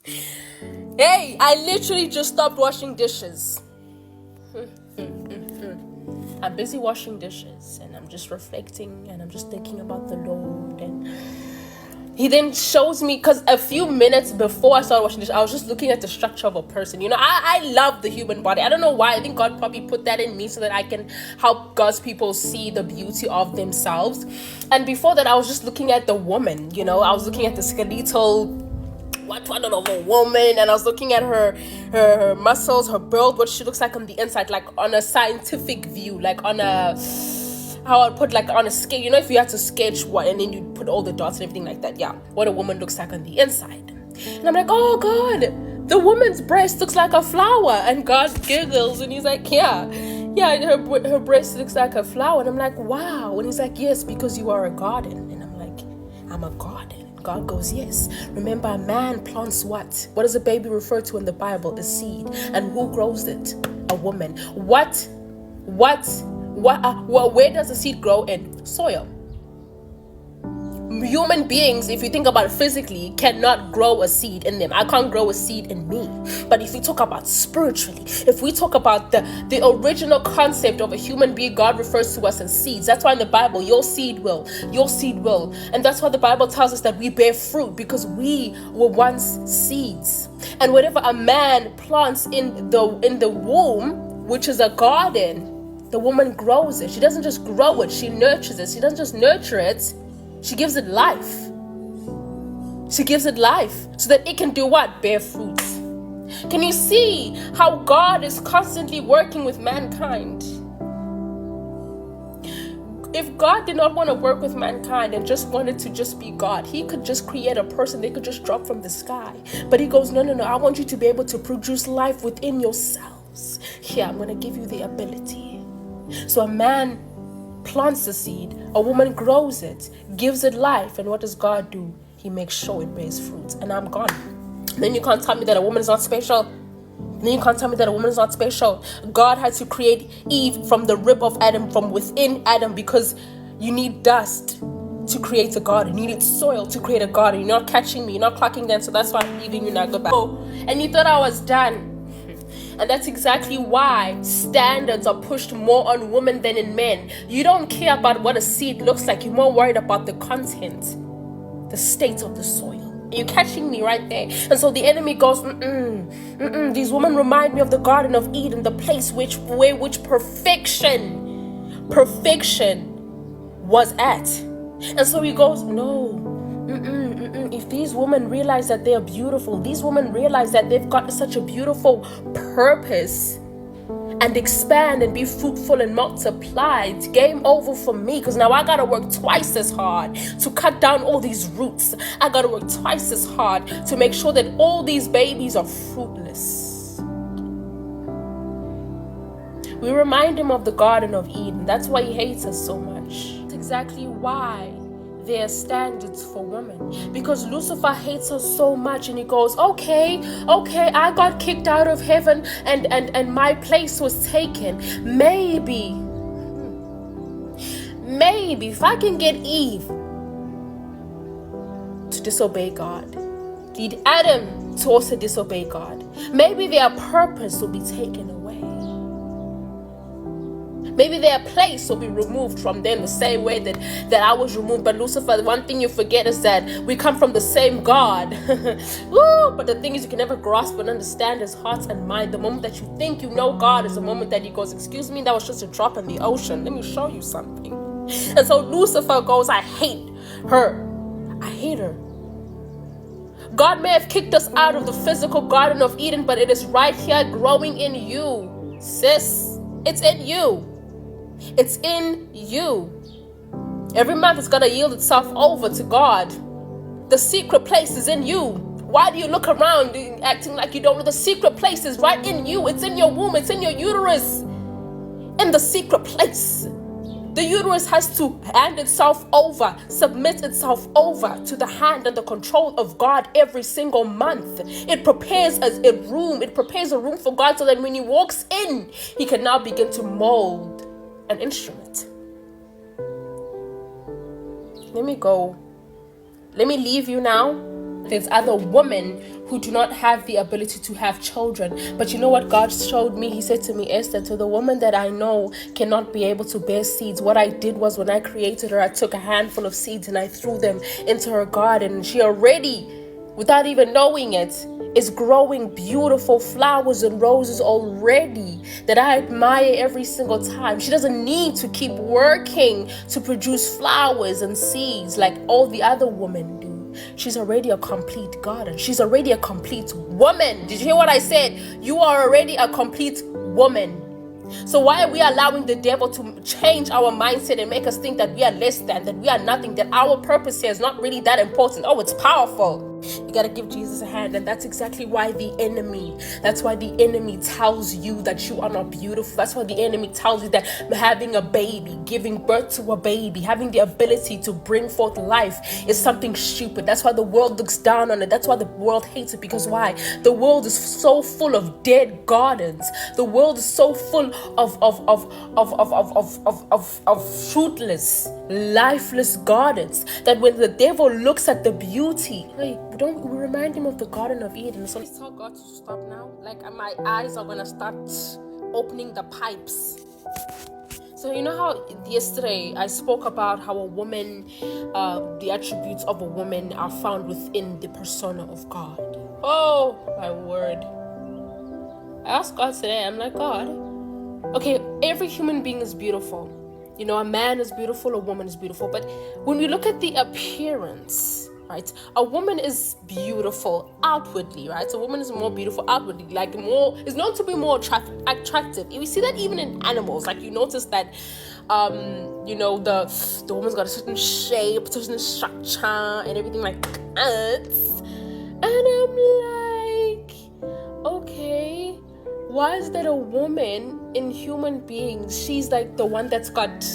Hey, I literally just stopped washing dishes. I'm busy washing dishes and I'm just reflecting and I'm just thinking about the Lord. And he then shows me, because a few minutes before I started washing dishes, I was just looking at the structure of a person. I love the human body. I don't know why. I think God probably put that in me so that I can help God's people see the beauty of themselves. And before that, I was just looking at the woman. I was looking at the skeletal one of a woman, and I was looking at her muscles, her build, what she looks like on the inside, like on a scientific view, like on a, how I'd put, like on a scale, if you had to sketch what and then you put all the dots and everything like that, what a woman looks like on the inside. And I'm like, oh God, the woman's breast looks like a flower. And God giggles and he's like, yeah, her breast looks like a flower. And I'm like, wow. And he's like, yes, because you are a garden. And I'm like, I'm a garden. God goes, yes. Remember, a man plants what? What does a baby refer to in the Bible? A seed. And who grows it? A woman. Where does a seed grow in? Soil. Human beings, if you think about it physically, cannot grow a seed in them. I can't grow a seed in me. But if we talk about spiritually, if we talk about the original concept of a human being, God refers to us as seeds. That's why in the Bible, your seed will. And that's why the Bible tells us that we bear fruit, because we were once seeds. And whatever a man plants in the womb, which is a garden, the woman grows it. She doesn't just grow it, she nurtures it. She doesn't just nurture it, she gives it life. She gives it life so that it can do what? Bear fruits. Can you see how God is constantly working with mankind? If God did not want to work with mankind and just wanted to just be God, he could just create a person they could just drop from the sky. But he goes, no, I want you to be able to produce life within yourselves. Here, I'm going to give you the ability. So a man plants the seed, a woman grows it, gives it life, and what does God do? He makes sure it bears fruit, and I'm gone. Then you can't tell me that a woman is not special. God had to create Eve from the rib of Adam, from within Adam, because you need dust to create a garden. You need soil to create a garden. You're not catching me. You're not clocking that, so that's why I'm leaving you now. Go back. And you thought I was done. And that's exactly why standards are pushed more on women than in men. You don't care about what a seed looks like. You're more worried about the content, the state of the soil. Are you catching me right there? And so the enemy goes, these women remind me of the Garden of Eden, the place which perfection was at. And so he goes, no. If these women realize that they are beautiful, these women realize that they've got such a beautiful purpose and expand and be fruitful and multiply, it's game over for me, because now I gotta work twice as hard to cut down all these roots. I gotta work twice as hard to make sure that all these babies are fruitless. We remind him of the Garden of Eden. That's why he hates us so much. That's exactly why there are standards for women, because Lucifer hates us so much, and he goes, okay, I got kicked out of heaven and my place was taken. Maybe if I can get Eve to disobey God, lead Adam to also disobey God, maybe their purpose will be taken away. Maybe their place will be removed from them the same way that I was removed. But Lucifer, one thing you forget is that we come from the same God. Woo! But the thing is, you can never grasp and understand his heart and mind. The moment that you think you know God is the moment that he goes, excuse me, that was just a drop in the ocean. Let me show you something. And so Lucifer goes, I hate her. God may have kicked us out of the physical Garden of Eden, but it is right here growing in you, sis. It's in you. It's in you. Every month it's gonna yield itself over to God. The secret place is in you. Why do you look around acting like you don't know? The secret place is right in you. It's in your womb. It's in your uterus. In the secret place. The uterus has to hand itself over, submit itself over to the hand and the control of God every single month. It prepares a room for God, so that when he walks in, he can now begin to mold an instrument. Let me go. Let me leave you now. There's other women who do not have the ability to have children. But you know what God showed me? He said to me, Esther, to the woman that I know cannot be able to bear seeds, what I did was when I created her, I took a handful of seeds and I threw them into her garden. And she already, without even knowing it, is growing beautiful flowers and roses already that I admire every single time. She doesn't need to keep working to produce flowers and seeds like all the other women do. She's already a complete garden. She's already a complete woman. Did you hear what I said? You are already a complete woman. So why are we allowing the devil to change our mindset and make us think that we are less than, that we are nothing, that our purpose here is not really that important? Oh, it's powerful. You got to give Jesus a hand. And that's exactly why the enemy tells you that you are not beautiful. That's why the enemy tells you that having a baby, giving birth to a baby, having the ability to bring forth life is something stupid. That's why the world looks down on it. That's why the world hates it. Because why? The world is so full of dead gardens. The world is so full of fruitless, lifeless gardens that when the devil looks at the beauty, hey, don't we remind him of the Garden of Eden? So let's tell God to stop now. Like my eyes are gonna start opening the pipes. So you know how yesterday I spoke about how a woman, the attributes of a woman are found within the persona of God. Oh my word. I asked God today, I'm like, God, okay, every human being is beautiful. You know, a man is beautiful, a woman is beautiful. But when we look at the appearance, right, a woman is beautiful outwardly, right? So a woman is more beautiful outwardly, like more, is known to be more attractive. We see that even in animals. Like you notice that, you know, the woman's got a certain shape, certain structure, and everything like that. And I'm like, okay, why is that a woman in human beings, she's like the one that's got,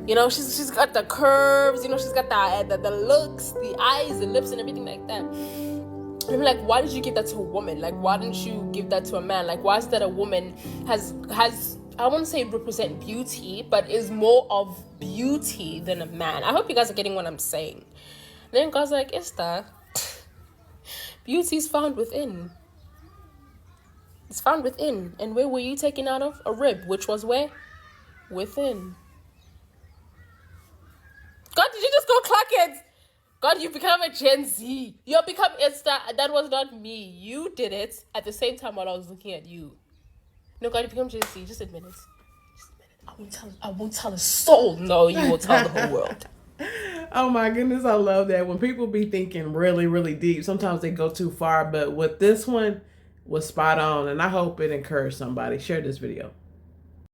you know, she's got the curves, you know, she's got the looks, the eyes, the lips, and everything like that. And I'm like, why did you give that to a woman? Like, why didn't you give that to a man? Like, why is that a woman has I won't say represent beauty, but is more of beauty than a man? I hope you guys are getting what I'm saying. And then God's like, Esther, beauty is found within. It's found within. And where were you taken out of? A rib, which was where? Within. God, did you just go clock it? God, you become a Gen Z. You become Esther. That was not me. You did it at the same time while I was looking at you. No, God, you become Gen Z. Just admit it. Just admit it. I won't tell a soul. No, you will tell the whole world. Oh my goodness, I love that. When people be thinking really, really deep, sometimes they go too far. But with this one, was spot on. And I hope it encouraged somebody. Share this video.